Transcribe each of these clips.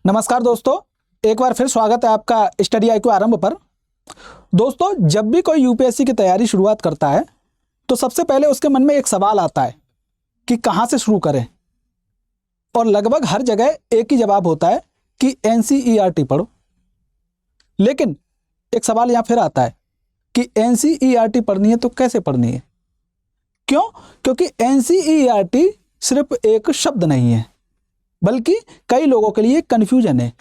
नमस्कार दोस्तों, एक बार फिर स्वागत है आपका स्टडी IQ आरंभ पर। दोस्तों, जब भी कोई यूपीएससी की तैयारी शुरुआत करता है तो सबसे पहले उसके मन में एक सवाल आता है कि कहाँ से शुरू करें। और लगभग हर जगह एक ही जवाब होता है कि NCERT पढ़ो। लेकिन एक सवाल यहाँ फिर आता है कि NCERT पढ़नी है तो कैसे पढ़नी है? क्यों? क्योंकि NCERT सिर्फ एक शब्द नहीं है, बल्कि कई लोगों के लिए कन्फ्यूजन है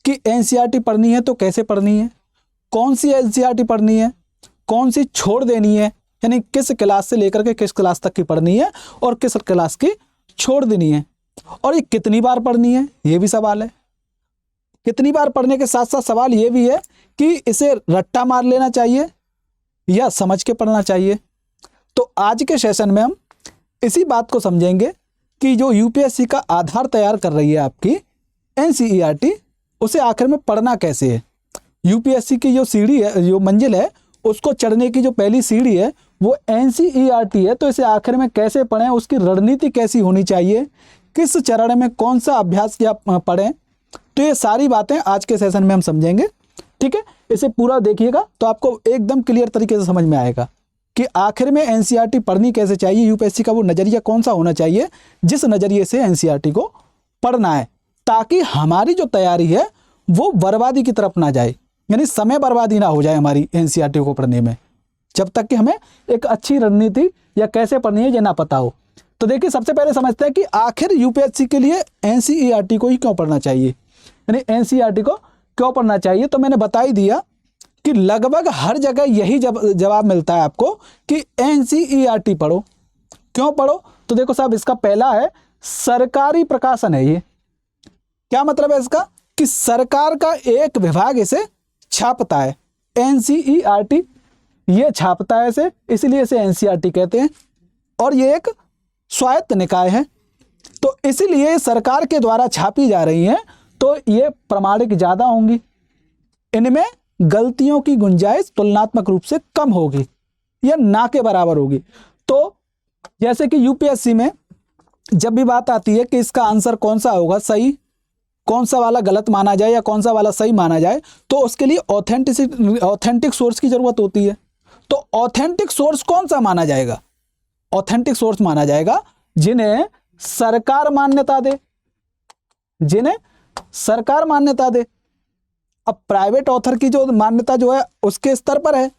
कि NCERT पढ़नी है तो कैसे पढ़नी है, कौन सी NCERT पढ़नी है, कौन सी छोड़ देनी है, यानी किस क्लास से लेकर के किस क्लास तक की पढ़नी है और किस क्लास की छोड़ देनी है, और ये कितनी बार पढ़नी है, ये भी सवाल है। कितनी बार पढ़ने के साथ साथ सवाल ये भी है कि इसे रट्टा मार लेना चाहिए या समझ के पढ़ना चाहिए। तो आज के सेशन में हम इसी बात को समझेंगे कि जो यूपीएससी का आधार तैयार कर रही है आपकी NCERT, उसे आखिर में पढ़ना कैसे है। यूपीएससी की जो सीढ़ी है, जो मंजिल है, उसको चढ़ने की जो पहली सीढ़ी है वो NCERT है। तो इसे आखिर में कैसे पढ़ें, उसकी रणनीति कैसी होनी चाहिए, किस चरण में कौन सा अभ्यास क्या पढ़ें, तो ये सारी बातें आज के सेशन में हम समझेंगे। ठीक है, इसे पूरा देखिएगा तो आपको एकदम क्लियर तरीके से समझ में आएगा कि आखिर में NCERT पढ़नी कैसे चाहिए, यूपीएससी का वो नज़रिया कौन सा होना चाहिए जिस नज़रिए से NCERT को पढ़ना है, ताकि हमारी जो तैयारी है वो बर्बादी की तरफ ना जाए, यानी समय बर्बादी ना हो जाए हमारी NCERT को पढ़ने में, जब तक कि हमें एक अच्छी रणनीति या कैसे पढ़नी है ये ना पता हो। तो देखिए, सबसे पहले समझते हैं कि आखिर यूपीएससी के लिए NCERT को ही क्यों पढ़ना चाहिए, यानी NCERT को क्यों पढ़ना चाहिए। तो मैंने बता ही दिया कि लगभग हर जगह यही जवाब मिलता है आपको कि NCERT पढ़ो। क्यों पढ़ो? तो देखो साहब, इसका पहला है सरकारी प्रकाशन है। ये क्या मतलब है इसका? कि सरकार का एक विभाग इसे छापता है, NCERT ये छापता है इसे, इसलिए इसे NCERT कहते हैं। और ये एक स्वायत्त निकाय है, तो इसीलिए सरकार के द्वारा छापी जा रही हैं, तो ये प्रामाणिक ज़्यादा होंगी, इनमें गलतियों की गुंजाइश तुलनात्मक रूप से कम होगी या ना के बराबर होगी। तो जैसे कि यूपीएससी में जब भी बात आती है कि इसका आंसर कौन सा होगा सही, कौन सा वाला गलत माना जाए या कौन सा वाला सही माना जाए, तो उसके लिए ऑथेंटिक सोर्स की ज़रूरत होती है। तो ऑथेंटिक सोर्स कौन सा माना जाएगा? ऑथेंटिक सोर्स माना जाएगा जिन्हें सरकार मान्यता दे, जिन्हें सरकार मान्यता दे। अब प्राइवेट ऑथर की जो मान्यता जो है उसके स्तर पर है,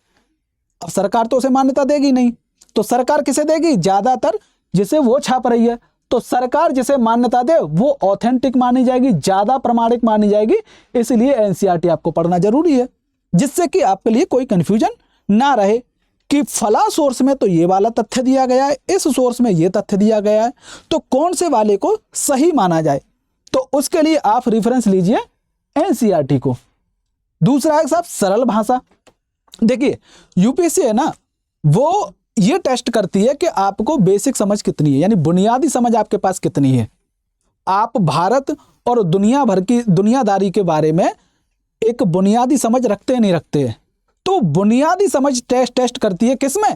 अब सरकार तो उसे मान्यता देगी नहीं, तो सरकार किसे देगी? ज़्यादातर जिसे वो छाप रही है। तो सरकार जिसे मान्यता दे वो ऑथेंटिक मानी जाएगी, ज़्यादा प्रमाणिक मानी जाएगी। इसलिए NCERT आपको पढ़ना जरूरी है, जिससे कि आपके लिए कोई कन्फ्यूजन ना रहे कि फला सोर्स में तो ये वाला तथ्य दिया गया है, इस सोर्स में ये तथ्य दिया गया है, तो कौन से वाले को सही माना जाए। तो उसके लिए आप रेफरेंस लीजिए NCERT को। दूसरा है साहब सरल भाषा। देखिए, यूपीएससी है ना, वो ये टेस्ट करती है कि आपको बेसिक समझ कितनी है, यानी बुनियादी समझ आपके पास कितनी है। आप भारत और दुनिया भर की दुनियादारी के बारे में एक बुनियादी समझ रखते नहीं रखते हैं। तो बुनियादी समझ टेस्ट करती है किसमें?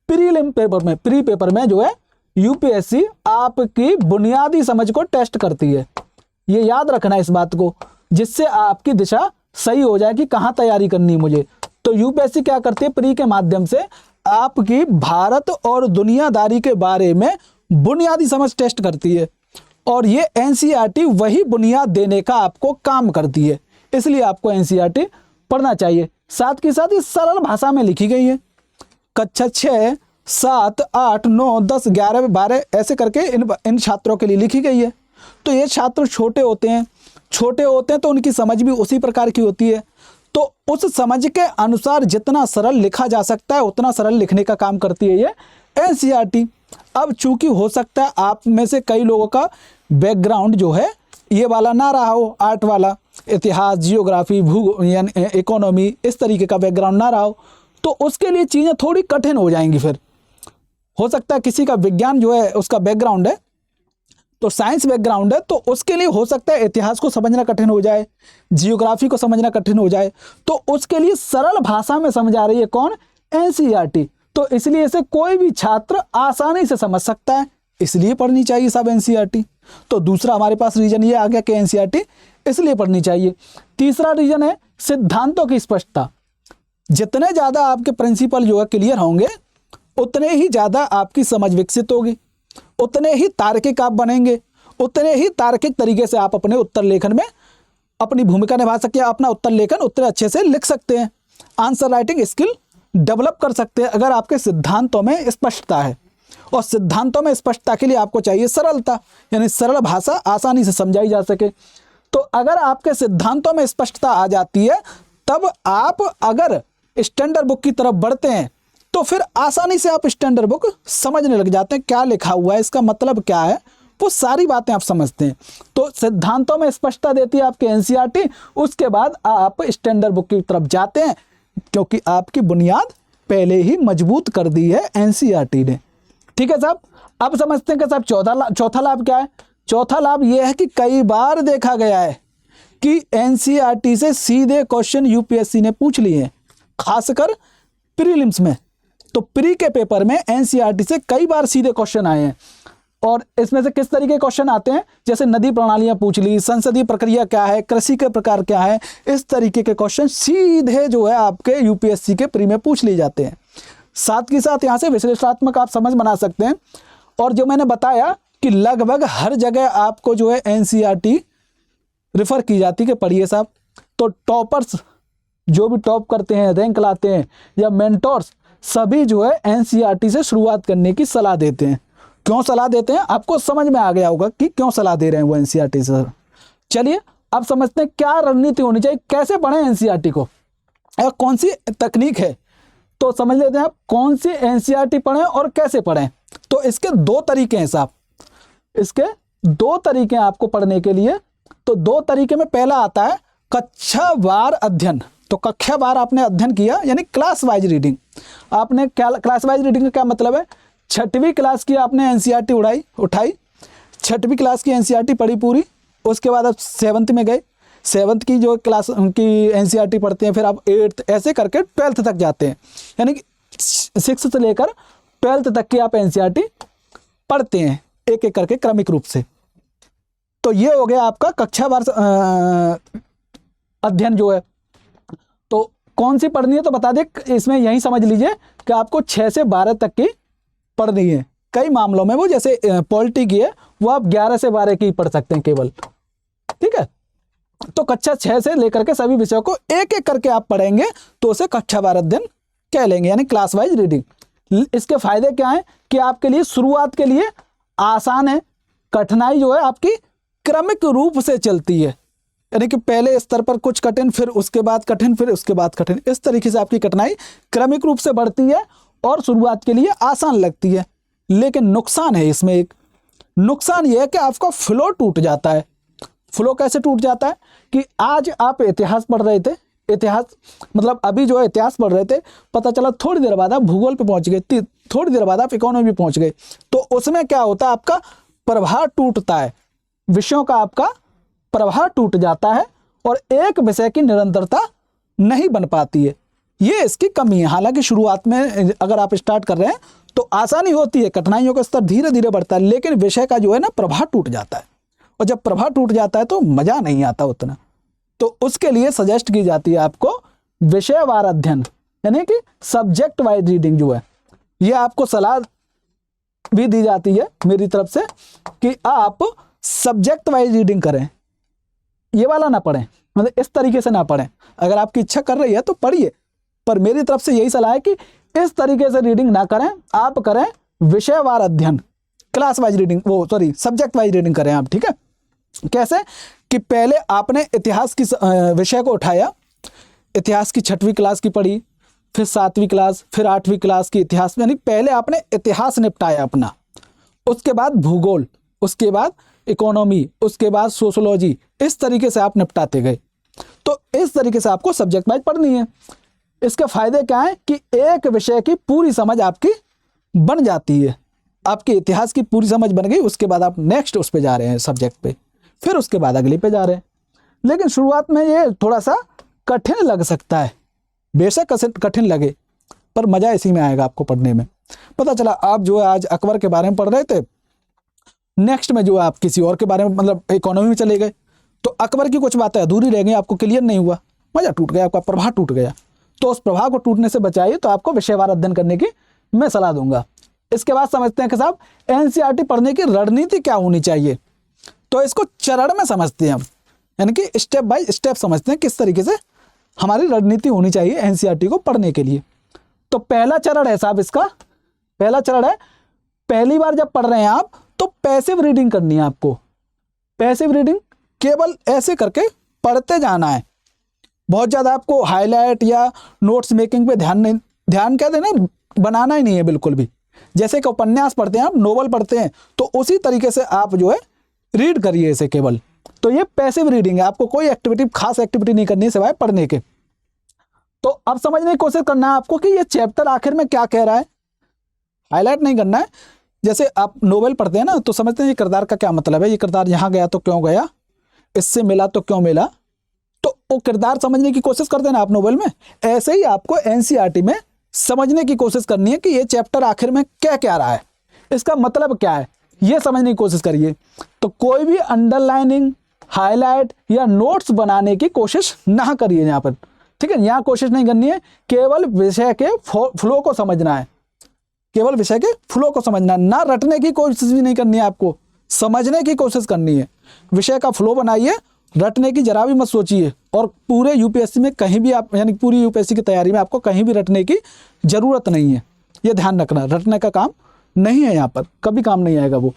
प्रीलिम पेपर में। प्री पेपर में जो है यूपीएससी आपकी बुनियादी समझ को टेस्ट करती है। ये याद रखना इस बात को, जिससे आपकी दिशा सही हो जाए कि कहाँ तैयारी करनी है मुझे। तो यूपीएससी क्या करती है? प्री के माध्यम से आपकी भारत और दुनियादारी के बारे में बुनियादी समझ टेस्ट करती है, और ये NCERT वही बुनियाद देने का आपको काम करती है। इसलिए आपको NCERT पढ़ना चाहिए। साथ के साथ ये सरल भाषा में लिखी गई है। कक्षा 6, 7, 8, 9, 10, 11, 12 ऐसे करके इन छात्रों के लिए लिखी गई है। तो ये छात्र छोटे होते हैं तो उनकी समझ भी उसी प्रकार की होती है। तो उस समझ के अनुसार जितना सरल लिखा जा सकता है उतना सरल लिखने का काम करती है ये NCERT। अब चूंकि हो सकता है आप में से कई लोगों का बैकग्राउंड जो है ये वाला ना रहा हो, आर्ट वाला, इतिहास, जियोग्राफी, यानी इकोनॉमी, इस तरीके का बैकग्राउंड ना रहा हो, तो उसके लिए चीज़ें थोड़ी कठिन हो जाएंगी। फिर हो सकता है किसी का विज्ञान जो है उसका बैकग्राउंड है, तो साइंस बैकग्राउंड है, तो उसके लिए हो सकता है इतिहास को समझना कठिन हो जाए, जियोग्राफी को समझना कठिन हो जाए। तो उसके लिए सरल भाषा में समझा रही है कौन? NCERT। तो इसलिए इसे कोई भी छात्र आसानी से समझ सकता है, इसलिए पढ़नी चाहिए सब NCERT। तो दूसरा हमारे पास रीजन ये आ गया कि NCERT इसलिए पढ़नी चाहिए। तीसरा रीजन है सिद्धांतों की स्पष्टता। जितने ज़्यादा आपके प्रिंसिपल जो है क्लियर होंगे, उतने ही ज़्यादा आपकी समझ विकसित होगी, उतने ही तार्किक आप बनेंगे, उतने ही तार्किक तरीके से आप अपने उत्तर लेखन में अपनी भूमिका निभा सकते हैं, अपना उत्तर लेखन उतने अच्छे से लिख सकते हैं, आंसर राइटिंग स्किल डेवलप कर सकते हैं अगर आपके सिद्धांतों में स्पष्टता है। और सिद्धांतों में स्पष्टता के लिए आपको चाहिए सरलता, यानी सरल भाषा आसानी से समझाई जा सके। तो अगर आपके सिद्धांतों में स्पष्टता आ जाती है, तब आप अगर स्टैंडर्ड बुक की तरफ बढ़ते हैं तो फिर आसानी से आप स्टैंडर्ड बुक समझने लग जाते हैं, क्या लिखा हुआ है, इसका मतलब क्या है, वो सारी बातें आप समझते हैं। तो सिद्धांतों में स्पष्टता देती है आपके एनसीईआरटी, उसके बाद आप स्टैंडर्ड बुक की तरफ जाते हैं, क्योंकि आपकी बुनियाद पहले ही मजबूत कर दी है एनसीईआरटी ने। ठीक है साहब, अब समझते हैं कि साहब चौथा लाभ क्या है। चौथा लाभ यह है कि कई बार देखा गया है कि एनसीईआरटी से सीधे क्वेश्चन यूपीएससी ने पूछ लिए हैं, खासकर प्रीलिम्स में। तो प्री के पेपर में एनसीईआरटी से कई बार सीधे क्वेश्चन आए हैं, और इसमें से किस तरीके के क्वेश्चन आते हैं, जैसे नदी प्रणालियां पूछ ली, संसदीय प्रक्रिया क्या है, कृषि के प्रकार क्या है, इस तरीके के क्वेश्चन सीधे जो है आपके यूपीएससी के प्री में पूछ लिए जाते हैं। साथ ही साथ यहाँ से विश्लेषणात्मक आप समझ बना सकते हैं। और जो मैंने बताया कि लगभग हर जगह आपको जो है एनसीईआरटी रिफर की जाती है कि पढ़िए साहब। तो टॉपर्स जो भी टॉप करते हैं, रैंक लाते हैं, या मेंटोर्स, सभी जो है एनसीईआरटी से शुरुआत करने की सलाह देते हैं। क्यों सलाह देते हैं, आपको समझ में आ गया होगा कि क्यों सलाह दे रहे हैं वो एनसीईआरटी से। चलिए अब समझते हैं क्या रणनीति होनी चाहिए, कैसे पढ़ें एनसीईआरटी को, या कौन सी तकनीक है। तो समझ लेते हैं आप कौन सी एनसीईआरटी पढ़ें और कैसे पढ़ें। तो इसके दो तरीके हैं साहब, इसके दो तरीके हैं आपको पढ़ने के लिए। तो दो तरीके में पहला आता है कक्षावार अध्ययन। तो कक्षावार आपने अध्ययन किया, यानी क्लास वाइज रीडिंग। आपने क्या क्लास वाइज रीडिंग का क्या मतलब है, छठवीं क्लास की आपने एनसीईआरटी उठाई, छठवीं क्लास की एनसीईआरटी पढ़ी पूरी, उसके बाद आप 7th में गए, 7th की जो क्लास की एनसीईआरटी पढ़ते हैं, फिर आप 8th, ऐसे करके 12th तक जाते हैं, यानी कि 6th से लेकर 12th तक की आप एनसीईआरटी पढ़ते हैं एक एक करके क्रमिक रूप से। तो ये हो गया आपका कक्षावार अध्ययन जो है। तो कौन सी पढ़नी है तो बता दे, इसमें यही समझ लीजिए कि आपको 6 से 12 तक की पढ़नी है। कई मामलों में वो जैसे पॉलिटी की है वो आप 11 से 12 की पढ़ सकते हैं केवल। ठीक है, तो कक्षा 6 से लेकर के सभी विषयों को एक एक करके आप पढ़ेंगे तो उसे कक्षावार अध्ययन कह लेंगे, यानी क्लास वाइज रीडिंग। इसके फायदे क्या हैं कि आपके लिए शुरुआत के लिए आसान है, कठिनाई जो है आपकी क्रमिक रूप से चलती है, यानी कि पहले स्तर पर कुछ कठिन, फिर उसके बाद कठिन, फिर उसके बाद कठिन, इस तरीके से आपकी कठिनाई क्रमिक रूप से बढ़ती है और शुरुआत के लिए आसान लगती है। लेकिन नुकसान है इसमें, एक नुकसान यह है कि आपका फ्लो टूट जाता है। फ्लो कैसे टूट जाता है कि आज आप इतिहास पढ़ रहे थे, इतिहास मतलब अभी जो है इतिहास पढ़ रहे थे, पता चला थोड़ी देर बाद आप भूगोल पे पहुंच गए, थोड़ी देर बाद आप इकोनॉमी पहुंच गए। तो उसमें क्या होता है, आपका प्रवाह टूटता है, विषयों का आपका प्रवाह टूट जाता है और एक विषय की निरंतरता नहीं बन पाती है। ये इसकी कमी है। हालांकि शुरुआत में अगर आप स्टार्ट कर रहे हैं तो आसानी होती है, कठिनाइयों का स्तर धीरे धीरे बढ़ता है, लेकिन विषय का जो है ना प्रवाह टूट जाता है, और जब प्रवाह टूट जाता है तो मजा नहीं आता उतना। तो उसके लिए सजेस्ट की जाती है आपको विषयवार अध्ययन, यानी कि सब्जेक्ट वाइज रीडिंग जो है, ये आपको सलाह भी दी जाती है मेरी तरफ से कि आप सब्जेक्ट वाइज रीडिंग करें, ये वाला ना पढ़ें, मतलब इस तरीके से ना पढ़ें। अगर आपकी इच्छा कर रही है तो पढ़िए, पर मेरी तरफ से यही सलाह है कि इस तरीके से रीडिंग ना करें, आप करें विषयवार अध्ययन, class wise reading, subject wise reading करें आप। ठीक है, कैसे कि पहले आपने इतिहास की विषय को उठाया, इतिहास की 6वीं क्लास की पढ़ी, फिर 7वीं क्लास, फिर 8वीं क्लास की इतिहास, यानी पहले आपने इतिहास निपटाया अपना, उसके बाद भूगोल, उसके बाद इकोनॉमी, उसके बाद सोशोलॉजी, इस तरीके से आप निपटाते गए। तो इस तरीके से आपको सब्जेक्ट वाइज पढ़नी है। इसके फायदे क्या है कि एक विषय की पूरी समझ आपकी बन जाती है, आपके इतिहास की पूरी समझ बन गई, उसके बाद आप नेक्स्ट उस पे जा रहे हैं सब्जेक्ट पे, फिर उसके बाद अगले पे जा रहे हैं। लेकिन शुरुआत में ये थोड़ा सा कठिन लग सकता है, बेशक कठिन लगे, पर मजा इसी में आएगा आपको पढ़ने में। पता चला आप जो है आज अकबर के बारे में पढ़ रहे थे, नेक्स्ट में जो है आप किसी और के बारे में, मतलब इकोनॉमी में चले गए, तो अकबर की कुछ बातें अधूरी रह गई, आपको क्लियर नहीं हुआ, मजा टूट गया, आपका प्रवाह टूट गया। तो उस प्रवाह को टूटने से बचाइए, तो आपको विषयवार अध्ययन करने की मैं सलाह दूंगा। इसके बाद समझते हैं कि साहब एनसीईआरटी पढ़ने की रणनीति क्या होनी चाहिए। तो इसको चरण में समझते हैं हम, यानी कि स्टेप बाय स्टेप समझते हैं किस तरीके से हमारी रणनीति होनी चाहिए एनसीईआरटी को पढ़ने के लिए। तो पहला चरण है साहब, इसका पहला चरण है, पहली बार जब पढ़ रहे हैं आप तो पैसिव रीडिंग करनी है आपको। पैसिव रीडिंग केवल ऐसे करके पढ़ते जाना है, बहुत ज़्यादा आपको हाईलाइट या नोट्स मेकिंग पे ध्यान क्या देना, बनाना ही नहीं है बिल्कुल भी। जैसे कि उपन्यास पढ़ते हैं आप, नोवेल पढ़ते हैं, तो उसी तरीके से आप जो है रीड करिए इसे केवल। तो ये पैसिव रीडिंग है, आपको कोई एक्टिविटी, खास एक्टिविटी नहीं करनी है सिवाय पढ़ने के। तो अब समझने की कोशिश करना है आपको कि ये चैप्टर आखिर में क्या कह रहा है, हाईलाइट नहीं करना है। जैसे आप नोवेल पढ़ते हैं ना, तो समझते हैं ये किरदार का क्या मतलब है, ये किरदार यहाँ गया तो क्यों गया, इससे मिला तो क्यों मिला, तो वो किरदार समझने की कोशिश करते हैं ना आप नोवेल में। ऐसे ही आपको एनसीईआरटी में समझने की कोशिश करनी है कि ये चैप्टर आखिर में क्या कह रहा है, इसका मतलब क्या है, ये समझने की कोशिश करिए। तो कोई भी अंडरलाइनिंग, हाईलाइट या नोट्स बनाने की कोशिश ना करिए यहाँ पर, ठीक है। यहाँ कोशिश नहीं करनी है, केवल विषय के फ्लो को समझना है, केवल विषय के फ्लो को समझना, ना रटने की कोशिश भी नहीं करनी है, आपको समझने की कोशिश करनी है। विषय का फ्लो बनाइए, रटने की जरा भी मत सोचिए। और पूरे यूपीएससी में कहीं भी आप, यानी पूरी यूपीएससी की तैयारी में आपको कहीं भी रटने की जरूरत नहीं है, ये ध्यान रखना। रटने का काम नहीं है यहाँ पर, कभी काम नहीं आएगा वो।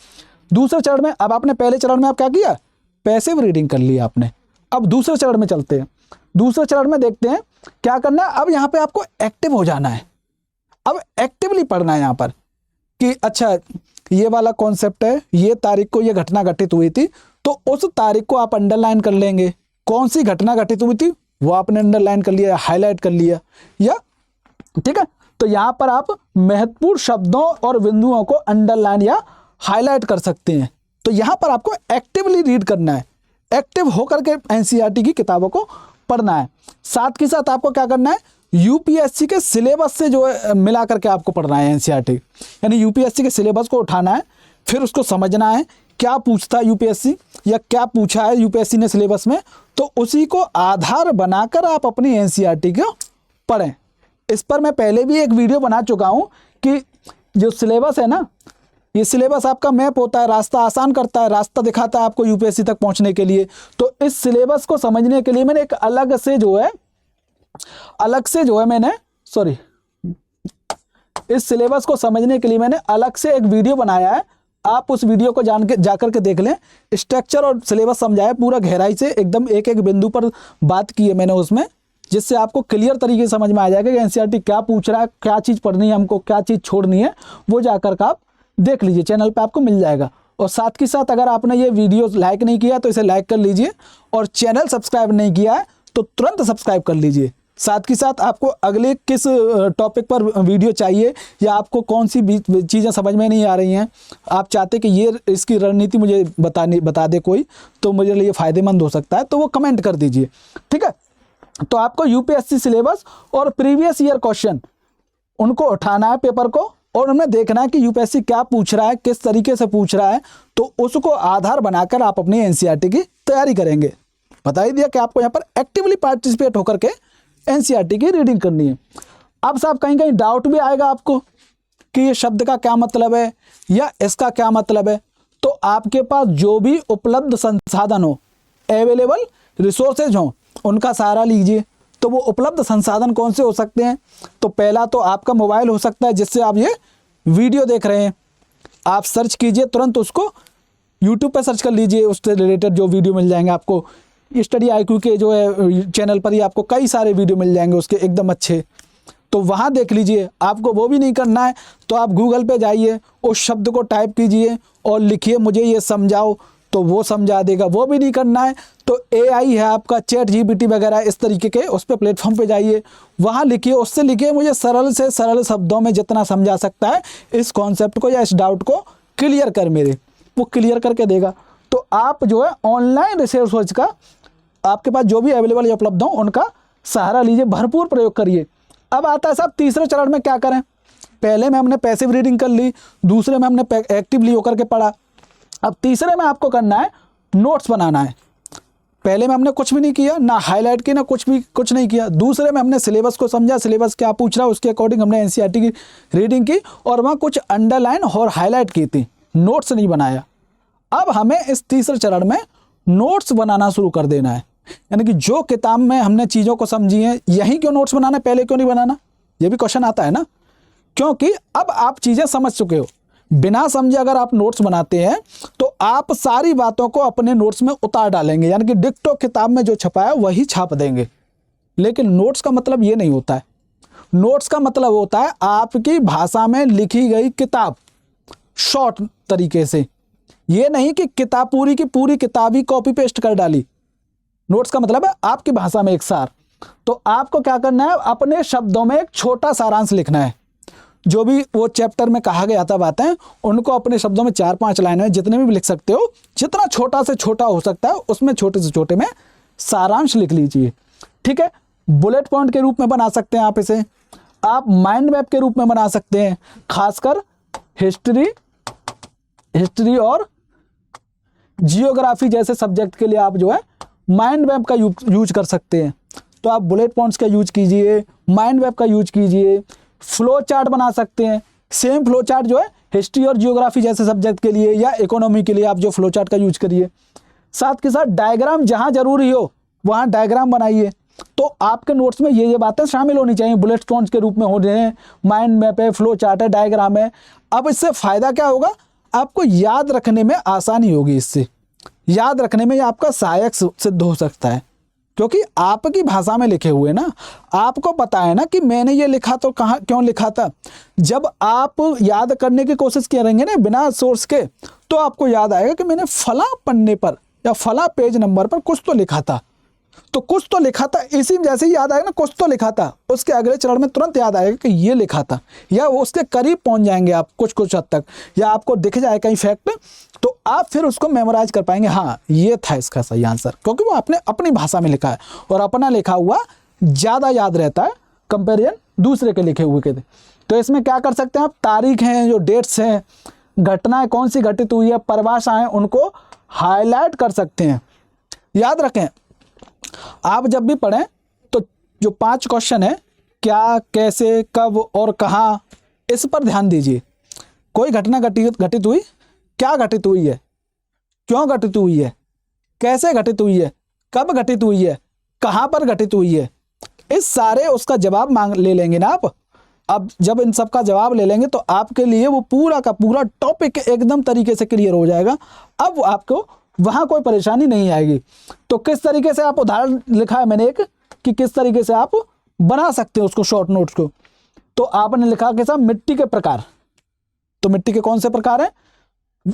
दूसरे चरण में, अब आपने पहले चरण में आप क्या किया, पैसिव रीडिंग कर लिया आपने। अब दूसरे चरण में चलते हैं। दूसरे चरण में देखते हैं क्या करना है। अब यहाँ पे आपको एक्टिव हो जाना है, अब एक्टिवली पढ़ना है यहाँ पर कि अच्छा ये वाला कॉन्सेप्ट है, ये तारीख को ये घटना घटित हुई थी, तो उस तारीख को आप अंडरलाइन कर लेंगे। कौन सी घटना घटित हुई थी वो आपने अंडरलाइन कर लिया, हाईलाइट कर लिया, या ठीक है। तो यहाँ पर आप महत्वपूर्ण शब्दों और बिंदुओं को अंडरलाइन या हाईलाइट कर सकते हैं। तो यहाँ पर आपको एक्टिवली रीड करना है, एक्टिव होकर के एनसीईआरटी की किताबों को पढ़ना है। साथ ही साथ आपको क्या करना है, यूपीएससी के सिलेबस से जो है मिला करके आपको पढ़ना है एनसीईआरटी, यानी यूपीएससी के सिलेबस को उठाना है, फिर उसको समझना है क्या पूछता है यूपीएससी या क्या पूछा है यूपीएससी ने सिलेबस में, तो उसी को आधार बनाकर आप अपनी एनसीईआरटी को पढ़ें। इस पर मैं पहले भी एक वीडियो बना चुका हूं कि जो सिलेबस है ना, ये सिलेबस आपका मैप होता है, रास्ता आसान करता है, रास्ता दिखाता है आपको यूपीएससी तक पहुंचने के लिए। तो इस सिलेबस को समझने के लिए मैंने एक अलग से जो है मैंने इस सिलेबस को समझने के लिए मैंने अलग से एक वीडियो बनाया है। आप उस वीडियो को जाकर के देख लें। स्ट्रक्चर और सिलेबस समझाया पूरा गहराई से, एकदम एक एक बिंदु पर बात की है मैंने उसमें, जिससे आपको क्लियर तरीके से समझ में आ जाएगा कि एनसीईआरटी क्या पूछ रहा है, क्या चीज़ पढ़नी है हमको, क्या चीज़ छोड़नी है। वो जाकर के आप देख लीजिए, चैनल पे आपको मिल जाएगा। और साथ ही साथ अगर आपने ये वीडियो लाइक नहीं किया तो इसे लाइक कर लीजिए, और चैनल सब्सक्राइब नहीं किया है तो तुरंत सब्सक्राइब कर लीजिए। साथ ही साथ आपको अगले किस टॉपिक पर वीडियो चाहिए, या आपको कौन सी चीज़ें समझ में नहीं आ रही हैं, आप चाहते कि ये इसकी रणनीति मुझे बता दे कोई, तो मुझे लिए फ़ायदेमंद हो सकता है, तो वो कमेंट कर दीजिए, ठीक है। तो आपको यूपीएससी सिलेबस और प्रीवियस ईयर क्वेश्चन उनको उठाना है पेपर को, और उन्हें देखना है कि यूपीएससी क्या पूछ रहा है, किस तरीके से पूछ रहा है, तो उसको आधार बनाकर आप अपनी एनसीईआरटी की तैयारी करेंगे। बता ही दिया कि आपको यहाँ पर एक्टिवली पार्टिसिपेट होकर के एनसीईआरटी की रीडिंग करनी है। अब साहब कहीं कहीं डाउट भी आएगा आपको कि ये शब्द का क्या मतलब है या इसका क्या मतलब है, तो आपके पास जो भी उपलब्ध संसाधन हो, अवेलेबल रिसोर्सेज हो, उनका सहारा लीजिए। तो वो उपलब्ध संसाधन कौन से हो सकते हैं, तो पहला तो आपका मोबाइल हो सकता है जिससे आप ये वीडियो देख रहे हैं। आप सर्च कीजिए, तुरंत उसको यूट्यूब पर सर्च कर लीजिए, उससे रिलेटेड जो वीडियो मिल जाएंगे आपको। स्टडी आईक्यू के जो है चैनल पर ही आपको कई सारे वीडियो मिल जाएंगे उसके एकदम अच्छे, तो वहाँ देख लीजिए। आपको वो भी नहीं करना है तो आप गूगल पे जाइए, उस शब्द को टाइप कीजिए और लिखिए मुझे ये समझाओ, तो वो समझा देगा। वो भी नहीं करना है तो एआई है आपका, चैट जीपीटी वगैरह इस तरीके के उस पर प्लेटफॉर्म पे जाइए, वहाँ लिखिए, उससे लिखिए मुझे सरल से सरल शब्दों में जितना समझा सकता है इस कॉन्सेप्ट को या इस डाउट को क्लियर कर मेरे, वो क्लियर करके देगा। तो आप जो है ऑनलाइन रिसोर्स का आपके पास जो भी अवेलेबल या उपलब्ध हो उनका सहारा लीजिए, भरपूर प्रयोग करिए। अब आता है साहब तीसरे चरण में क्या करें। पहले में हमने पैसिव रीडिंग कर ली, दूसरे में हमने एक्टिवली होकर के पढ़ा, अब तीसरे में आपको करना है नोट्स बनाना है। पहले में हमने कुछ भी नहीं किया, ना हाईलाइट की, ना कुछ नहीं किया। दूसरे में हमने सिलेबस को समझा, सिलेबस क्या पूछ रहा है उसके अकॉर्डिंग हमने एनसीईआरटी की रीडिंग की और वहाँ कुछ अंडरलाइन और हाईलाइट की थी, नोट्स नहीं बनाया। अब हमें इस तीसरे चरण में नोट्स बनाना शुरू कर देना है, यानी कि जो किताब में हमने चीज़ों को समझी है यहीं क्यों नोट्स बनाना है, पहले क्यों नहीं बनाना, ये भी क्वेश्चन आता है ना। क्योंकि अब आप चीज़ें समझ चुके हो, बिना समझे अगर आप नोट्स बनाते हैं तो आप सारी बातों को अपने नोट्स में उतार डालेंगे, यानी कि डिक्टो किताब में जो छपा है वही छाप देंगे। लेकिन नोट्स का मतलब ये नहीं होता है। नोट्स का मतलब होता है आपकी भाषा में लिखी गई किताब शॉर्ट तरीके से, ये नहीं कि किताब पूरी की पूरी किताब ही कॉपी पेस्ट कर डाली। नोट्स का मतलब है आपकी भाषा में एक सार। तो आपको क्या करना है, अपने शब्दों में एक छोटा सारांश लिखना है। जो भी वो चैप्टर में कहा गया था बातें, उनको अपने शब्दों में 4-5 लाइन में जितने भी लिख सकते हो, जितना छोटा से छोटा हो सकता है उसमें छोटे से छोटे में सारांश लिख लीजिए। ठीक है, बुलेट पॉइंट के रूप में बना सकते हैं आप इसे, आप माइंड मैप के रूप में बना सकते हैं। खासकर हिस्ट्री और जियोग्राफी जैसे सब्जेक्ट के लिए आप जो है माइंड मैप का यूज कर सकते हैं। तो आप बुलेट पॉइंट्स का यूज कीजिए, माइंड मैप का यूज कीजिए, फ्लो चार्ट बना सकते हैं। सेम फ्लो चार्ट जो है हिस्ट्री और जियोग्राफी जैसे सब्जेक्ट के लिए या इकोनॉमी के लिए आप जो फ्लो चार्ट का यूज करिए। साथ के साथ डायग्राम जहाँ जरूरी हो वहाँ डायग्राम बनाइए। तो आपके नोट्स में ये बातें शामिल होनी चाहिए, बुलेट पॉइंट्स के रूप में हो रहे हैं, माइंड मैप है, फ्लो चार्ट है, डायग्राम है। अब इससे फ़ायदा क्या होगा, आपको याद रखने में आसानी होगी, इससे याद रखने में आपका सहायक सिद्ध हो सकता है, क्योंकि आपकी भाषा में लिखे हुए ना, आपको पता है ना कि मैंने ये लिखा तो कहाँ क्यों लिखा था। जब आप याद करने की कोशिश करेंगे ना बिना सोर्स के, तो आपको याद आएगा कि मैंने फला पन्ने पर या फला पेज नंबर पर कुछ तो लिखा था, तो कुछ तो लिखा था, इसी जैसे ही याद आएगा ना कुछ तो लिखा था, उसके अगले चरण में तुरंत याद आएगा कि ये लिखा था, या उसके करीब पहुंच जाएंगे आप कुछ हद तक, या आपको दिख जाए कहीं फैक्ट, तो आप फिर उसको मेमोराइज कर पाएंगे, हाँ ये था इसका सही आंसर, क्योंकि वो आपने अपनी भाषा में लिखा है और अपना लिखा हुआ ज़्यादा याद रहता है कंपेरिजन दूसरे के लिखे हुए के। तो इसमें क्या कर सकते हैं आप, तारीख हैं, जो डेट्स हैं, घटनाएं कौन सी घटित हुई है, परिभाषाएं, उनको हाईलाइट कर सकते हैं। याद रखें, आप जब भी पढ़ें तो जो 5 क्वेश्चन है, क्या, कैसे, कब और कहाँ, इस पर ध्यान दीजिए। कोई घटना घटित हुई, क्या घटित हुई है, क्यों घटित हुई है, कैसे घटित हुई है, कब घटित हुई है, कहाँ पर घटित हुई है, इस सारे उसका जवाब ले लेंगे ना आप। अब जब इन सब का जवाब ले लेंगे तो आपके लिए वो पूरा का पूरा टॉपिक एकदम तरीके से क्लियर हो जाएगा। अब आपको वहाँ कोई परेशानी नहीं आएगी। तो किस तरीके से आप, उदाहरण लिखा है मैंने एक, कि किस तरीके से आप बना सकते हो उसको शॉर्ट नोट्स को। तो आपने लिखा कि साहब मिट्टी के प्रकार, तो मिट्टी के कौन से प्रकार हैं,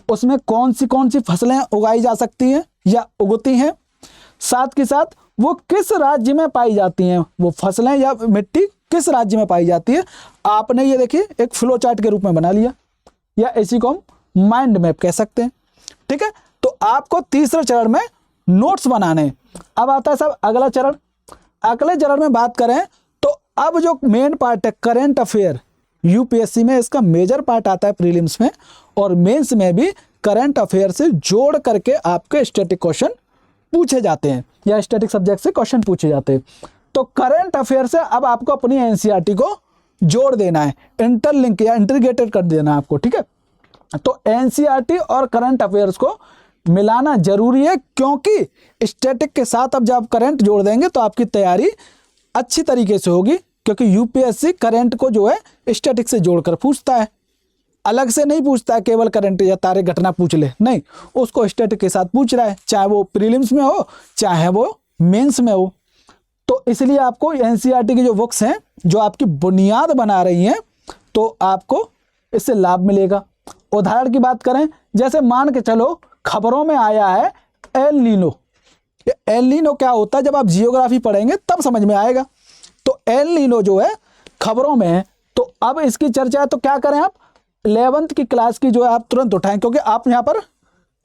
उसमें कौन सी फसलें उगाई जा सकती हैं या उगती हैं, साथ के साथ वो किस राज्य में पाई जाती हैं, वो फसलें या मिट्टी किस राज्य में पाई जाती है। आपने ये देखिए एक फ्लो चार्ट के रूप में बना लिया, या इसी को हम माइंड मैप कह सकते हैं। ठीक है, तो आपको तीसरे चरण में नोट्स बनाने। अब आता है साहब अगला चरण। अगले चरण में बात करें तो अब जो मेन पार्ट है करंट अफेयर, यूपीएससी में इसका मेजर पार्ट आता है प्रीलिम्स में, और मेंस में भी करंट अफेयर से जोड़ करके आपके स्टैटिक क्वेश्चन पूछे जाते हैं, या स्टैटिक सब्जेक्ट से क्वेश्चन पूछे जाते हैं। तो करंट अफेयर से अब आपको अपनी एनसीईआरटी को जोड़ देना है, इंटरलिंक या इंटीग्रेटेड कर देना है आपको। ठीक है, तो एनसीईआरटी और करंट अफेयर्स को मिलाना जरूरी है, क्योंकि स्टैटिक के साथ अब जब आप करंट जोड़ देंगे तो आपकी तैयारी अच्छी तरीके से होगी, क्योंकि यूपीएससी करंट को जो है स्टैटिक से जोड़कर पूछता है, अलग से नहीं पूछता है केवल करंट या तारे घटना पूछ ले, नहीं, उसको स्टैटिक के साथ पूछ रहा है, चाहे वो प्रीलिम्स में हो चाहे वो मेंस में हो। तो इसलिए आपको एनसीईआरटी की जो बुक्स हैं जो आपकी बुनियाद बना रही हैं, तो आपको इससे लाभ मिलेगा। उदाहरण की बात करें, जैसे मान के चलो खबरों में आया है एल नीनो। एल नीनो क्या होता है, जब आप जियोग्राफी पढ़ेंगे तब समझ में आएगा। तो एल नीनो जो है खबरों में है, तो अब इसकी चर्चा है, तो क्या करें आप 11th की क्लास की जो है आप तुरंत उठाएं, क्योंकि आप यहाँ पर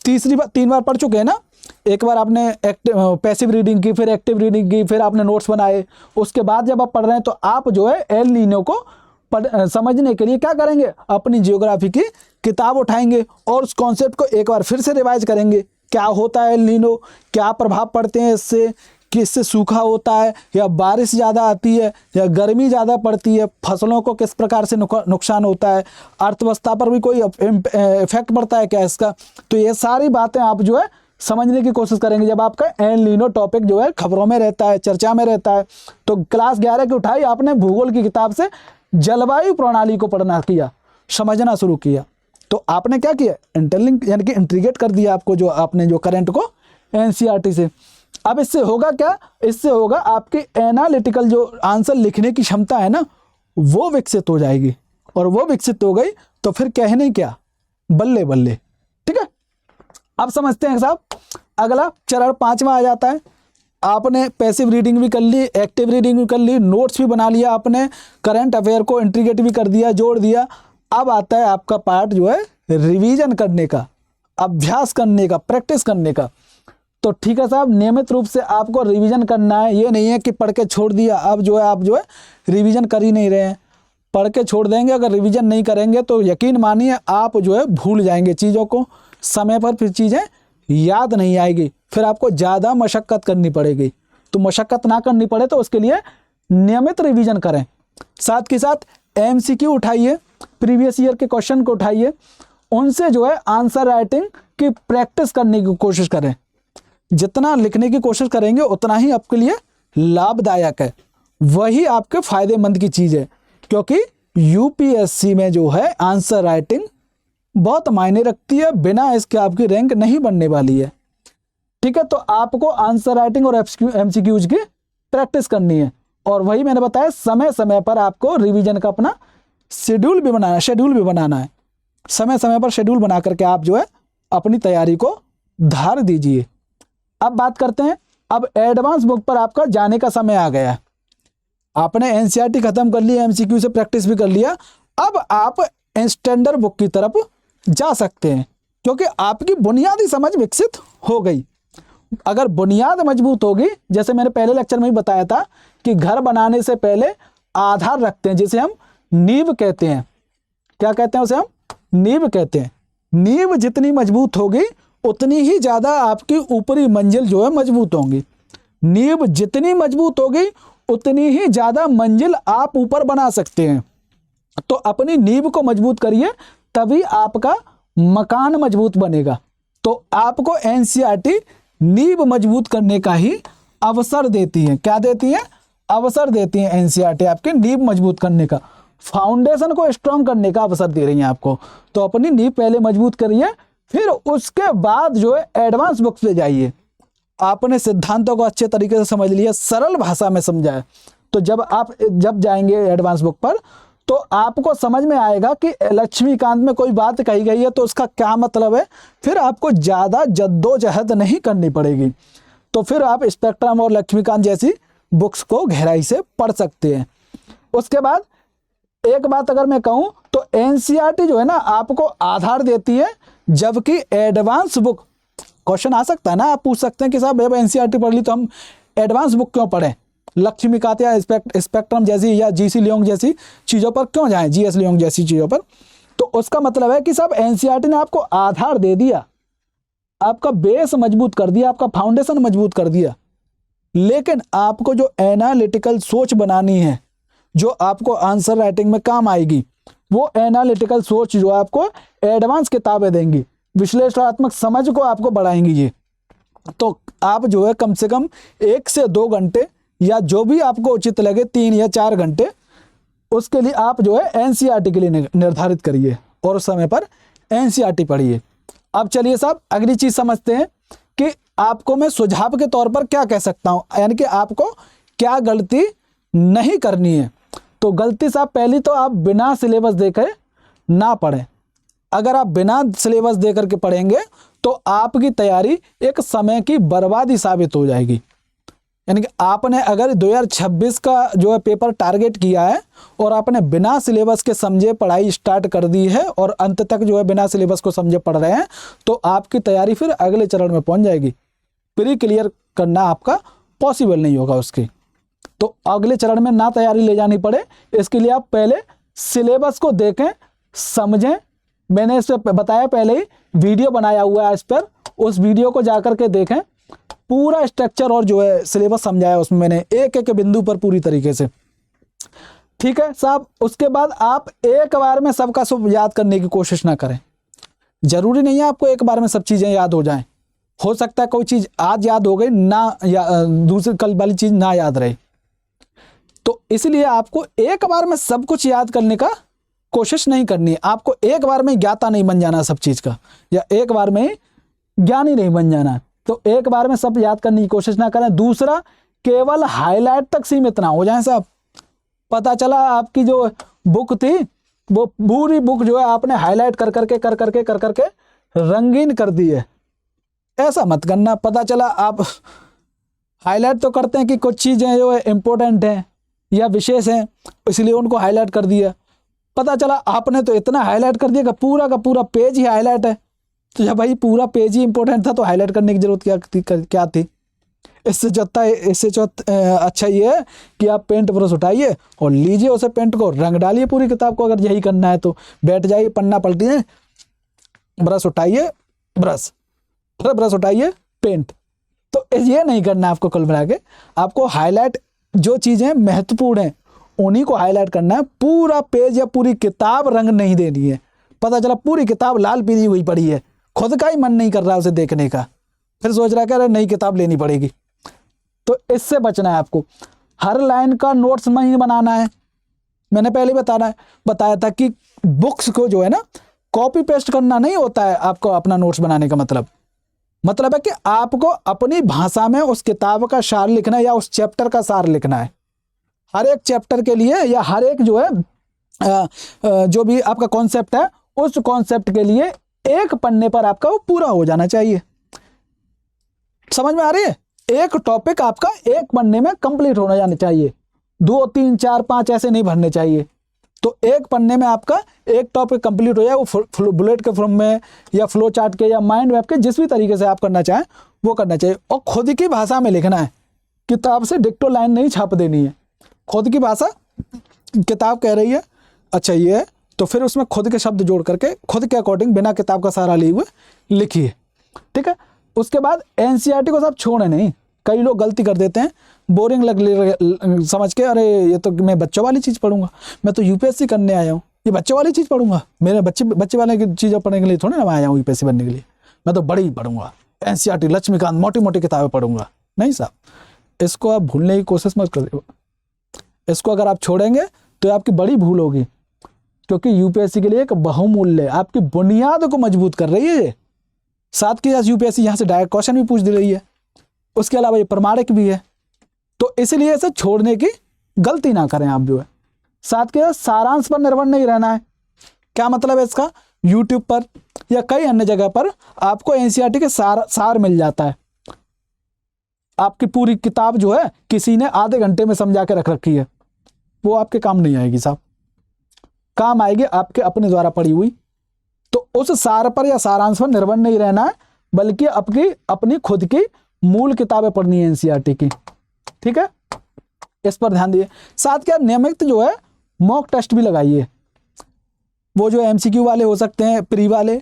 3 बार पढ़ चुके हैं ना। एक बार आपने पैसिव रीडिंग की, फिर एक्टिव रीडिंग की, फिर आपने नोट्स बनाए, उसके बाद जब आप पढ़ रहे हैं तो आप जो है एल नीनो को समझने के लिए क्या करेंगे, अपनी जियोग्राफी की किताब उठाएंगे और उस कॉन्सेप्ट को एक बार फिर से रिवाइज करेंगे क्या होता है एल नीनो, क्या प्रभाव पड़ते हैं इससे, कि इससे सूखा होता है या बारिश ज़्यादा आती है या गर्मी ज़्यादा पड़ती है, फसलों को किस प्रकार से नुकसान होता है, अर्थव्यवस्था पर भी कोई इफेक्ट पड़ता है क्या इसका। तो ये सारी बातें आप जो है समझने की कोशिश करेंगे जब आपका एल नीनो टॉपिक जो है खबरों में रहता है, चर्चा में रहता है। तो क्लास 11 की उठाई आपने भूगोल की किताब से जलवायु प्रणाली को पढ़ना किया, समझना शुरू किया, तो आपने क्या किया, इंटरलिंक यानी कि इंटीग्रेट कर दिया आपको जो आपने जो करंट को एनसीईआरटी से। अब इससे होगा क्या, इससे होगा आपकी एनालिटिकल जो आंसर लिखने की क्षमता है ना वो विकसित हो जाएगी, और वो विकसित हो गई तो फिर कहने क्या, बल्ले बल्ले। ठीक है, अब समझते हैं साहब अगला चरण 5वां आ जाता है। आपने पैसिव रीडिंग भी कर ली, एक्टिव रीडिंग भी कर ली, नोट्स भी बना लिया आपने, करंट अफेयर को इंटीग्रेट भी कर दिया, जोड़ दिया। अब आता है आपका पार्ट जो है रिवीजन करने का, अभ्यास करने का, प्रैक्टिस करने का। तो ठीक है साहब, नियमित रूप से आपको रिवीजन करना है, ये नहीं है कि पढ़ के छोड़ दिया अब जो है आप जो है रिवीजन कर ही नहीं रहे हैं। पढ़ के छोड़ देंगे, अगर रिवीजन नहीं करेंगे तो यकीन मानिए आप जो है भूल जाएंगे चीज़ों को, समय पर फिर चीज़ें याद नहीं आएगी, फिर आपको ज़्यादा मशक्क़त करनी पड़ेगी। तो मशक्क़त ना करनी पड़े तो उसके लिए नियमित रिवीजन करें। साथ के साथ एमसीक्यू उठाइए, प्रीवियस ईयर के क्वेश्चन को उठाइए, उनसे जो है आंसर राइटिंग की प्रैक्टिस करने की कोशिश करें। जितना लिखने की कोशिश करेंगे उतना ही आपके लिए लाभदायक है, वही आपके फायदेमंद की चीज़ है, क्योंकि यूपीएससी में जो है आंसर राइटिंग बहुत मायने रखती है, बिना इसके आपकी रैंक नहीं बनने वाली है। ठीक है, तो आपको आंसर राइटिंग और एमसीक्यूज की प्रैक्टिस करनी है, और वही मैंने बताया समय समय पर आपको रिवीजन का अपना शेड्यूल भी बनाना है। समय समय पर शेड्यूल बना करके आप जो है अपनी तैयारी को धार दीजिए। अब बात करते हैं, अब एडवांस बुक पर आपका जाने का समय आ गया है। आपने एनसीईआरटी खत्म कर लिया, एमसीक्यू से प्रैक्टिस भी कर लिया, अब आप स्टैंडर्ड बुक की तरफ जा सकते हैं, क्योंकि आपकी बुनियादी समझ विकसित हो गई। अगर बुनियाद मजबूत होगी, जैसे मैंने पहले लेक्चर में ही बताया था कि घर बनाने से पहले आधार रखते हैं, जिसे हम नींव कहते हैं। क्या कहते हैं उसे हम? नींव कहते हैं। नींव जितनी मजबूत होगी उतनी ही ज़्यादा आपकी ऊपरी मंजिल जो है मजबूत होंगी। नींव जितनी मजबूत होगी उतनी ही ज़्यादा मंजिल आप ऊपर बना सकते हैं। तो अपनी नींव को मजबूत करिए, तभी आपका मकान मजबूत बनेगा। तो आपको एनसीईआरटी नींव मजबूत करने का ही अवसर देती है। क्या देती है? अवसर देती है एनसीईआरटी आपकी नींव मजबूत करने का, फाउंडेशन को स्ट्रॉन्ग करने का अवसर दे रही है आपको। तो अपनी नींव पहले मजबूत करिए, फिर उसके बाद जो है एडवांस बुक्स पे जाइए। आपने सिद्धांतों को अच्छे तरीके से समझ लिया, सरल भाषा में समझा है, तो जब जाएंगे एडवांस बुक पर तो आपको समझ में आएगा कि लक्ष्मीकांत में कोई बात कही गई है तो उसका क्या मतलब है। फिर आपको ज़्यादा जद्दोजहद नहीं करनी पड़ेगी। तो फिर आप स्पेक्ट्रम और लक्ष्मीकांत जैसी बुक्स को गहराई से पढ़ सकते हैं। उसके बाद एक बात अगर मैं कहूँ तो एनसीईआरटी जो है ना आपको आधार देती है, जबकि एडवांस बुक, क्वेश्चन आ सकता है ना, आप पूछ सकते हैं कि साहब जब एनसीईआरटी पढ़ ली तो हम एडवांस बुक क्यों पढ़ें, लक्ष्मीकांत या स्पेक्ट्रम जैसी या जीसी लियोंग जैसी चीज़ों पर क्यों जाएं, जीएस लियोंग जैसी चीज़ों पर। तो उसका मतलब है कि साहब एनसीईआरटी ने आपको आधार दे दिया, आपका बेस मजबूत कर दिया, आपका फाउंडेशन मजबूत कर दिया, लेकिन आपको जो एनालिटिकल सोच बनानी है, जो आपको आंसर राइटिंग में काम आएगी, वो एनालिटिकल सोच जो आपको एडवांस किताबें देंगी, विश्लेषणात्मक समझ को आपको बढ़ाएंगी ये। तो आप जो है कम से कम 1 से 2 घंटे या जो भी आपको उचित लगे 3 या 4 घंटे, उसके लिए आप जो है एनसीईआरटी के लिए निर्धारित करिए और उस समय पर एनसीईआरटी पढ़िए। अब चलिए साहब अगली चीज़ समझते हैं कि आपको मैं सुझाव के तौर पर क्या कह सकता हूँ, यानी कि आपको क्या गलती नहीं करनी है। तो गलती साहब पहली तो आप बिना सिलेबस देखे ना पढ़ें। अगर आप बिना सिलेबस दे करके पढ़ेंगे तो आपकी तैयारी एक समय की बर्बादी साबित हो जाएगी। यानी कि आपने अगर 2026 का जो है पेपर टारगेट किया है और आपने बिना सिलेबस के समझे पढ़ाई स्टार्ट कर दी है और अंत तक जो है बिना सिलेबस को समझे पढ़ रहे हैं, तो आपकी तैयारी फिर अगले चरण में पहुंच जाएगी। प्री क्लियर करना आपका पॉसिबल नहीं होगा उसकी। तो अगले चरण में ना तैयारी ले जानी पड़े, इसके लिए आप पहले सिलेबस को देखें, समझें। मैंने इस पर बताया, पहले ही वीडियो बनाया हुआ है इस पर, उस वीडियो को जाकर के देखें, पूरा स्ट्रक्चर और जो है सिलेबस समझाया उसमें मैंने एक एक बिंदु पर पूरी तरीके से। ठीक है साहब, उसके बाद आप एक बार में सबका सब याद करने की कोशिश ना करें। जरूरी नहीं है आपको एक बार में सब चीज़ें याद हो जाएं। हो सकता है कोई चीज़ आज याद हो गई ना, या दूसरी कल वाली चीज़ ना याद रहे। तो इसलिए आपको एक बार में सब कुछ याद करने का कोशिश नहीं करनी है। आपको एक बार में ज्ञाता नहीं बन जाना सब चीज़ का, या एक बार में ज्ञानी नहीं बन जाना। तो एक बार में सब याद करने की कोशिश ना करें। दूसरा, केवल हाईलाइट तक सीमित ना हो जाए साहब। पता चला आपकी जो बुक थी वो पूरी बुक जो है आपने हाईलाइट कर करके रंगीन कर दी है। ऐसा मत करना। पता चला आप हाईलाइट तो करते हैं कि कुछ चीज़ें जो है इम्पोर्टेंट हैं या विशेष हैं, इसलिए उनको हाईलाइट कर दिया। पता चला आपने तो इतना हाईलाइट कर दिया कि पूरा का पूरा पेज ही हाईलाइट है। तो जब भाई पूरा पेज ही इंपॉर्टेंट था तो हाईलाइट करने की जरूरत क्या थी। इससे अच्छा ये है कि आप पेंट ब्रश उठाइए और लीजिए उसे, पेंट को रंग डालिए पूरी किताब को। अगर यही करना है तो बैठ जाइए, पन्ना पलटिए, ब्रश उठाइए, ब्रश उठाइए, पेंट। तो ये नहीं करना आपको। कुल मिला के आपको हाईलाइट जो चीज़ें महत्वपूर्ण हैं उन्हीं को हाईलाइट करना है। पूरा पेज या पूरी किताब रंग नहीं देनी है। पता चला पूरी किताब लाल पीली हुई पड़ी है, खुद का ही मन नहीं कर रहा उसे देखने का, फिर सोच रहा है कि अरे नई किताब लेनी पड़ेगी। तो इससे बचना है आपको। हर लाइन का नोट्स नहीं बनाना है। मैंने पहले बताया था कि बुक्स को जो है ना कॉपी पेस्ट करना नहीं होता है। आपको अपना नोट्स बनाने का मतलब है कि आपको अपनी भाषा में उस किताब का सार लिखना है या उस चैप्टर का सार लिखना है। हर एक चैप्टर के लिए या हर एक जो है जो भी आपका कॉन्सेप्ट है, उस कॉन्सेप्ट के लिए एक पन्ने पर आपका वो पूरा हो जाना चाहिए। समझ में आ रही है? एक टॉपिक आपका एक पन्ने में कंप्लीट होना जाना चाहिए। 2, 3, 4, 5 ऐसे नहीं भरने चाहिए। तो एक पन्ने में आपका एक टॉपिक कंप्लीट हो जाए, वो बुलेट के फॉर्म में या फ्लो चार्ट के या माइंड मैप के जिस भी तरीके से आप करना चाहें वो करना चाहिए। और खुद की भाषा में लिखना है। किताब से डिक्टो लाइन नहीं छाप देनी है। खुद की भाषा, किताब कह रही है अच्छा ये है तो फिर उसमें खुद के शब्द जोड़ करके खुद के अकॉर्डिंग बिना किताब का सहारा लिए हुए लिखिए। ठीक है। उसके बाद एनसीईआरटी को सब छोड़े नहीं। कई लोग गलती कर देते हैं, बोरिंग समझ के, अरे ये तो मैं बच्चों वाली चीज़ पढ़ूंगा, मैं तो यूपीएससी करने आया हूँ, ये बच्चों वाली चीज़ पढ़ूंगा, मेरे बच्चे वाले की चीज़ें पढ़ने के लिए थोड़ी ना मैं आया हूँ यूपीएससी बनने के लिए, मैं तो बड़ी पढ़ूंगा, एनसीईआरटी लक्ष्मीकांत मोटी मोटी किताबें पढ़ूंगा। नहीं साहब, इसको आप भूलने की कोशिश मत करिए। इसको अगर आप छोड़ेंगे तो आपकी बड़ी भूल होगी, क्योंकि यूपीएससी के लिए एक बहुमूल्य आपकी बुनियाद को मजबूत कर रही है। साथ के साथ यूपीएससी यहाँ से डायरेक्ट क्वेश्चन भी पूछ दे रही है, उसके अलावा ये प्रमाणिक भी है। तो इसलिए इसे छोड़ने की गलती ना करें आप जो है। साथ के साथ सारांश पर निर्भर नहीं रहना है। क्या मतलब है इसका? यूट्यूब पर या कई अन्य जगह पर आपको एनसीईआरटी के सार मिल जाता है। आपकी पूरी किताब जो है किसी ने आधे घंटे में समझा के रख रखी है, वो आपके काम नहीं आएगी साहब। काम आएगी आपके अपने द्वारा पढ़ी हुई। तो उस सार पर या सारांश पर निर्भर नहीं रहना है, बल्कि अपनी खुद की मूल किताबें पढ़नी है एनसीईआरटी की। ठीक है, इस पर ध्यान दिए। साथ के नियमित जो है मॉक टेस्ट भी लगाइए। वो जो एमसीक्यू वाले हो सकते हैं, प्री वाले,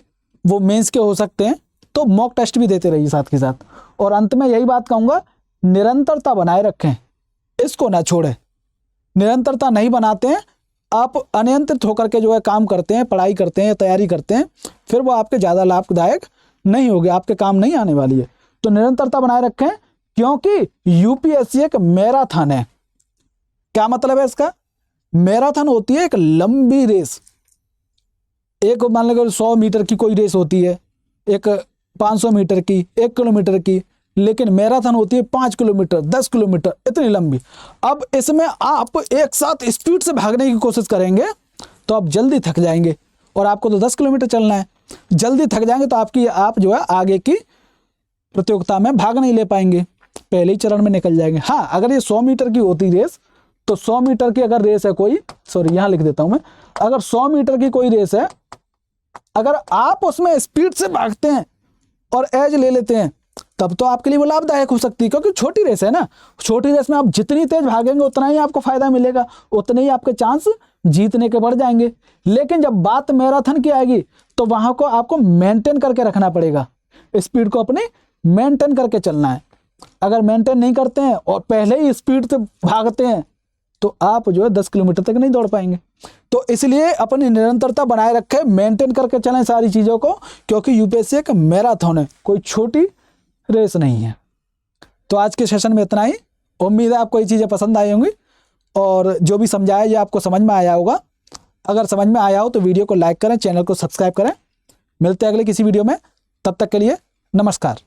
वो मेंस के हो सकते हैं, तो मॉक टेस्ट भी देते रहिए साथ के साथ। और अंत में यही बात कहूँगा, निरंतरता बनाए रखें, इसको ना छोड़ें। निरंतरता नहीं बनाते हैं, आप अनियंत्रित होकर के जो है काम करते हैं, पढ़ाई करते हैं, तैयारी करते हैं, फिर वो आपके ज़्यादा लाभदायक नहीं होगी, आपके काम नहीं आने वाली है। तो निरंतरता बनाए रखें, क्योंकि यूपीएससी एक मैराथन है। क्या मतलब है इसका? मैराथन होती है एक लंबी रेस। एक मान लो 100 मीटर की कोई रेस होती है, एक 500 मीटर की, 1 किलोमीटर की, लेकिन मैराथन होती है 5 किलोमीटर, 10 किलोमीटर, इतनी लंबी। अब इसमें आप एक साथ स्पीड से भागने की कोशिश करेंगे तो आप जल्दी थक जाएंगे, और आपको तो 10 किलोमीटर चलना है। जल्दी थक जाएंगे तो आप जो है आगे की प्रतियोगिता में भाग नहीं ले पाएंगे, पहले ही चरण में निकल जाएंगे। हाँ, अगर ये 100 मीटर की होती रेस, तो 100 मीटर की अगर रेस है कोई, सॉरी यहाँ लिख देता हूं मैं, अगर 100 मीटर की कोई रेस है, अगर आप उसमें स्पीड से भागते हैं और एज ले लेते हैं, तब तो आपके लिए वो लाभदायक हो सकती है, क्योंकि छोटी रेस है ना। छोटी रेस में आप जितनी तेज भागेंगे उतना ही आपको फायदा मिलेगा, उतने ही आपके चांस जीतने के बढ़ जाएंगे। लेकिन जब बात मैराथन की आएगी तो वहां को आपको मेंटेन करके रखना पड़ेगा। स्पीड को अपनी मेंटेन करके चलना है। अगर मेंटेन नहीं करते हैं और पहले ही स्पीड से भागते हैं तो आप जो है 10 किलोमीटर तक नहीं दौड़ पाएंगे। तो इसलिए अपनी निरंतरता बनाए रखें, मेंटेन करके चलें सारी चीज़ों को, क्योंकि यूपीएससी एक मैराथन है, कोई छोटी रेस नहीं है। तो आज के सेशन में इतना ही। उम्मीद है आपको ये चीज़ें पसंद आई होंगी और जो भी समझाया ये आपको समझ में आया होगा। अगर समझ में आया हो तो वीडियो को लाइक करें, चैनल को सब्सक्राइब करें। मिलते हैं अगले किसी वीडियो में, तब तक के लिए नमस्कार।